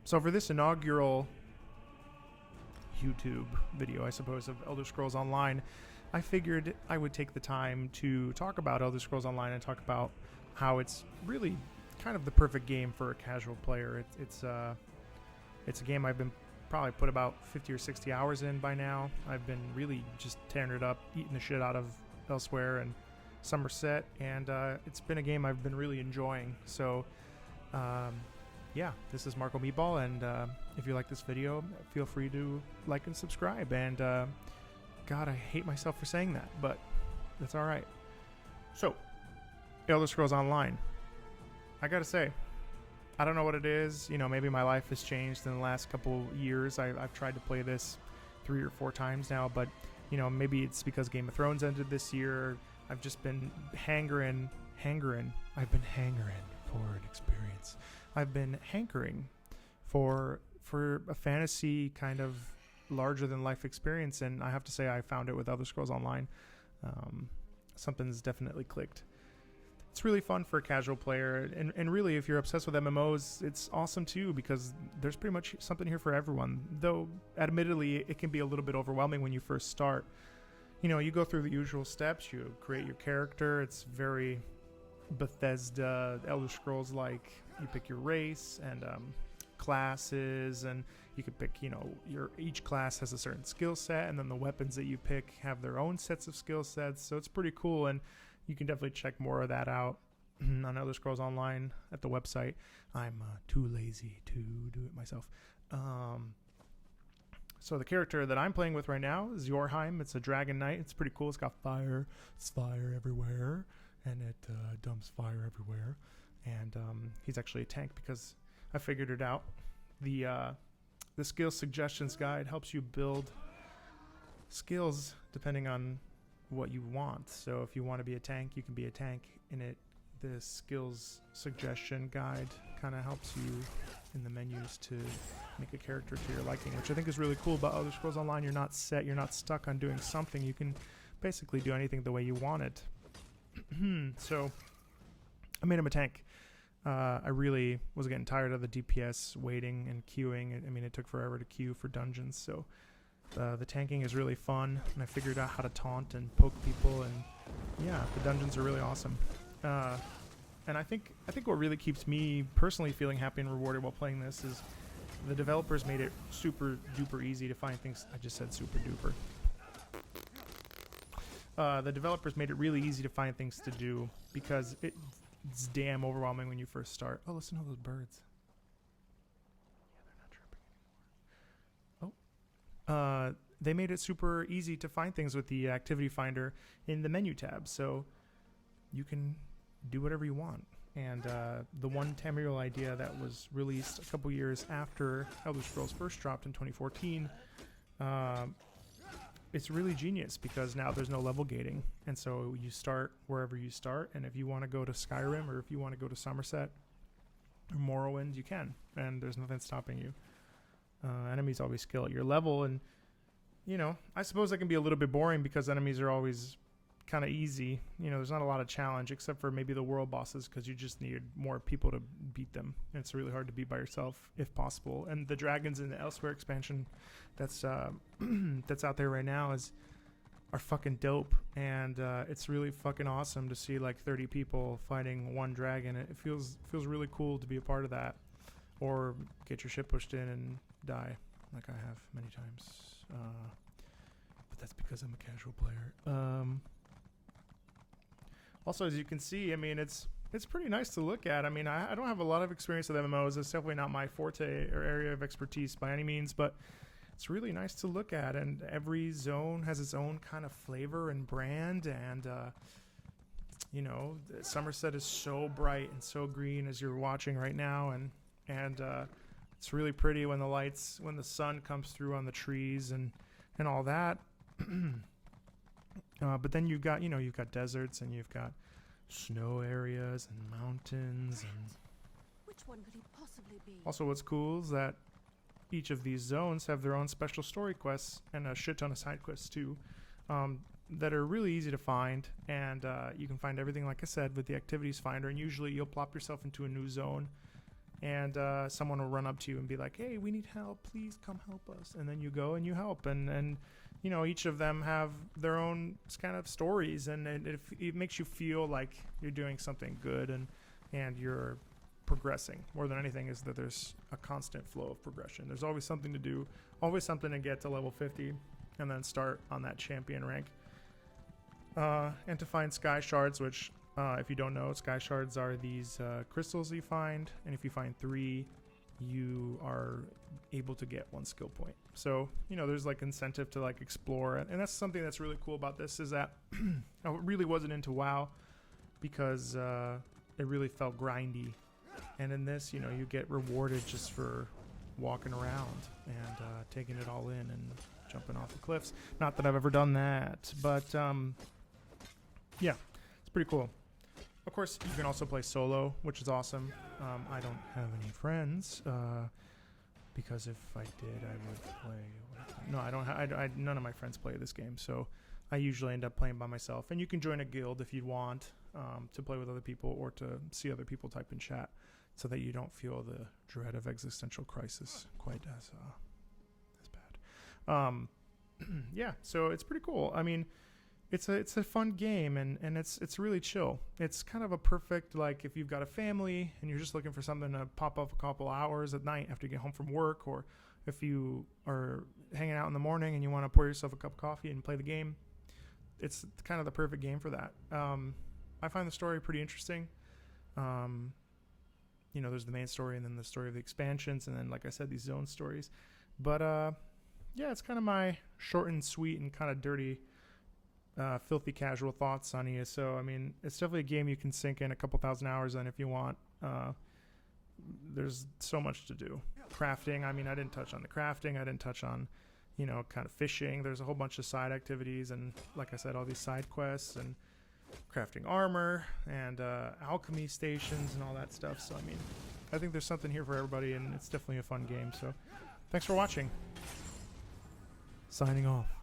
So for this inaugural YouTube video, I suppose, of Elder Scrolls Online, I figured I would take the time to talk about Elder Scrolls Online and talk about how it's really kind of the perfect game for a casual player. It's a game I've been probably put about 50 or 60 hours in by now. I've been really just tearing it up, eating the shit out of Elsewhere and Somerset, and it's been a game I've been really enjoying. So yeah, this is Marco Meatball, and if you like this video, feel free to like and subscribe. And God, I hate myself for saying that, but that's all right. So, Elder Scrolls Online. I gotta say, I don't know what it is. You know, maybe my life has changed in the last couple years. I've tried to play this 3 or 4 times now, but you know, maybe it's because Game of Thrones ended this year. I've just been hankering. I've been hankering for an experience. I've been hankering for a fantasy kind of larger than life experience, and I have to say I found it with Elder Scrolls Online. Something's definitely clicked. It's really fun for a casual player, and really if you're obsessed with MMOs, it's awesome too, because there's pretty much something here for everyone, though admittedly it can be a little bit overwhelming when you first start. You know, you go through the usual steps, you create your character. It's very Bethesda, Elder Scrolls like. You pick your race and classes, and you could pick, you know, each class has a certain skill set, and then the weapons that you pick have their own sets of skill sets. So it's pretty cool, and you can definitely check more of that out on Elder Scrolls Online at the website. I'm too lazy to do it myself. So the character that I'm playing with right now is Yorheim. It's a dragon knight. It's pretty cool. It's got fire. It's fire everywhere, and it dumps fire everywhere. And he's actually a tank because I figured it out. The skill suggestions guide helps you build skills depending on what you want. So if you want to be a tank, you can be a tank. In it, the skills suggestion guide kind of helps you in the menus to make a character to your liking, which I think is really cool about Elder Scrolls Online. You're not set, you're not stuck on doing something. You can basically do anything the way you want it. So I made him a tank. I really was getting tired of the DPS waiting and queuing. I mean, it took forever to queue for dungeons, so the tanking is really fun, and I figured out how to taunt and poke people, and yeah, the dungeons are really awesome. And I think what really keeps me personally feeling happy and rewarded while playing this is the developers made it super duper easy to find things. I just said super duper. The developers made it really easy to find things to do, because it's damn overwhelming when you first start. Oh, listen to those birds. Yeah, they're not chirping anymore. They made it super easy to find things with the activity finder in the menu tab, so you can do whatever you want. And the one Tamriel idea that was released a couple years after Elder Scrolls first dropped in 2014, it's really genius, because now there's no level gating, and so you start wherever you start, and if you want to go to Skyrim or if you want to go to Somerset or Morrowind, you can, and there's nothing stopping you. Enemies always skill at your level, and you know, I suppose that can be a little bit boring because enemies are always kind of easy. You know, there's not a lot of challenge except for maybe the world bosses, because you just need more people to beat them, and it's really hard to beat by yourself if possible. And the dragons in the Elsewhere expansion that's that's out there right now are fucking dope, and it's really fucking awesome to see like 30 people fighting one dragon. It feels really cool to be a part of that, or get your shit pushed in and die like I have many times, but that's because I'm a casual player. Also, as you can see, I mean, it's pretty nice to look at. I mean, I don't have a lot of experience with MMOs. It's definitely not my forte or area of expertise by any means, but it's really nice to look at. And every zone has its own kind of flavor and brand. And, you know, Somerset is so bright and so green as you're watching right now. And it's really pretty when the sun comes through on the trees and all that. But then you've got deserts, and you've got snow areas and mountains. And which one could he possibly be? Also, what's cool is that each of these zones have their own special story quests and a shit ton of side quests too, that are really easy to find. And you can find everything, like I said, with the activities finder. And usually you'll plop yourself into a new zone and someone will run up to you and be like, hey, we need help, please come help us. And then you go and you help, and you know, each of them have their own kind of stories, and it makes you feel like you're doing something good, and you're progressing. More than anything is that there's a constant flow of progression. There's always something to do, always something to get to level 50 and then start on that champion rank, and to find sky shards, which if you don't know, sky shards are these crystals you find, and if you find 3, you are able to get 1 skill point. So, you know, there's like incentive to like explore, and that's something that's really cool about this, is that I really wasn't into WoW because it really felt grindy, and in this, you know, you get rewarded just for walking around and taking it all in and jumping off the cliffs. Not that I've ever done that, but yeah, it's pretty cool. Of course, you can also play solo, which is awesome. I don't have any friends, because if I did, I would play. No, I don't. None of my friends play this game, so I usually end up playing by myself. And you can join a guild if you want, to play with other people or to see other people type in chat, so that you don't feel the dread of existential crisis quite as bad. Yeah, so it's pretty cool. I mean, it's a fun game, and it's really chill. It's kind of a perfect, like, if you've got a family and you're just looking for something to pop up a couple hours at night after you get home from work, or if you are hanging out in the morning and you want to pour yourself a cup of coffee and play the game, it's kind of the perfect game for that. I find the story pretty interesting. You know, there's the main story and then the story of the expansions, and then, like I said, these zone stories. But yeah, it's kind of my short and sweet and kind of dirty, filthy casual thoughts on ESO. So, I mean, it's definitely a game you can sink in a couple thousand hours in if you want. There's so much to do. Crafting, I mean, I didn't touch on the crafting. I didn't touch on, you know, kind of fishing. There's a whole bunch of side activities, and like I said, all these side quests and crafting armor and alchemy stations and all that stuff. So, I mean, I think there's something here for everybody, and it's definitely a fun game. So, thanks for watching. Signing off.